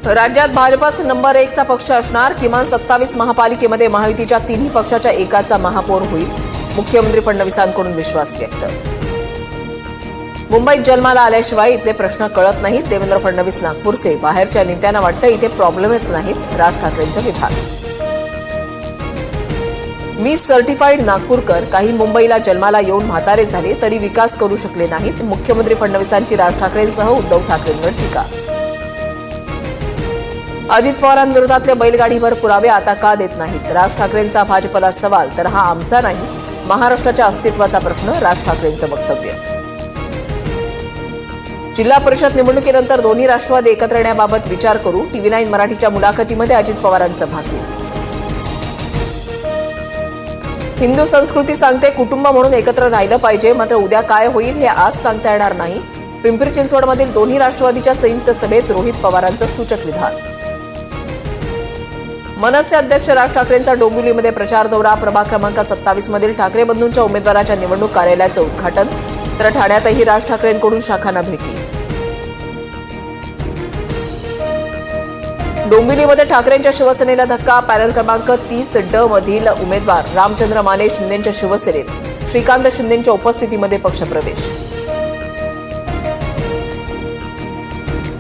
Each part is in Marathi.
राज्यात भाजपच नंबर 1 चा पक्ष असणार. किमान 27 महापालिकेमध्ये महायुतीच्या तिन्ही पक्षाच्या एकाचा महापौर होईल. मुख्यमंत्री फडणवीसांकडून विश्वास व्यक्त. मुंबईत जन्माला आल्याशिवाय इथले प्रश्न कळत नाहीत. देवेंद्र फडणवीस नागपूरचे. बाहेरच्या नेत्यांना वाटतं इथे प्रॉब्लेमच नाहीत. राज ठाकरेंचं विधान. मी सर्टिफाईड नागपूरकर. काही मुंबईला जन्माला येऊन म्हातारे झाले तरी विकास करू शकले नाहीत. मुख्यमंत्री फडणवीसांची राज ठाकरेंसह उद्धव ठाकरेंवर टीका. अजित पवारांविरोधातले बैलगाडीवर पुरावे आता का देत नाहीत? राज ठाकरेंचा भाजपला सवाल. तर हा आमचा नाही, महाराष्ट्राच्या अस्तित्वाचा प्रश्न. राज ठाकरेंचं वक्तव्य. जिल्हा परिषद निवडणुकीनंतर दोन्ही राष्ट्रवादी एकत्र येण्याबाबत विचार करू. TV9 मराठीच्या मुलाखतीमध्ये अजित पवारांचं भाकीत. हिंदू संस्कृती सांगते कुटुंब म्हणून एकत्र राहिलं पाहिजे, मात्र उद्या काय होईल हे आज सांगता येणार नाही. पिंपरी चिंचवडमधील दोन्ही राष्ट्रवादीच्या संयुक्त सभेत रोहित पवारांचं सूचक विधान. मनसे अध्यक्ष राज ठाकरेंचा डोंबिवलीमध्ये प्रचार दौरा. प्रभाग क्रमांक 27 मधील ठाकरे बंधूंच्या उमेदवाराच्या निवडणूक कार्यालयाचं उद्घाटन. तर ठाण्यातही राज ठाकरेंकडून शाखांना भेटी. डोंबिवलीमध्ये ठाकरेंच्या शिवसेनेला धक्का. पॅनल क्रमांक 30D मधील उमेदवार रामचंद्र माने शिंदेंच्या शिवसेनेत. श्रीकांत शिंदेंच्या उपस्थितीमध्ये पक्षप्रवेश.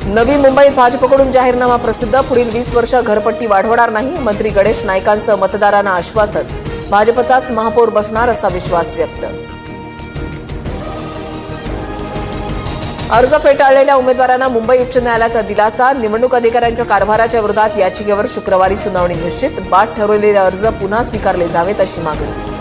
नवी मुंबईत भाजपकडून जाहीरनामा प्रसिद्ध. पुढील 20 वर्ष घरपट्टी वाढवणार नाही. मंत्री गणेश नाईकांचं मतदारांना आश्वासन. भाजपचाच महापौर बसणार असा विश्वास व्यक्त. अर्ज फेटाळलेल्या उमेदवारांना मुंबई उच्च न्यायालयाचा दिलासा. निवडणूक अधिकाऱ्यांच्या कारभाराच्या विरोधात याचिकेवर शुक्रवारी सुनावणी निश्चित. बाद ठरवलेले अर्ज पुन्हा स्वीकारले जावेत अशी मागणी.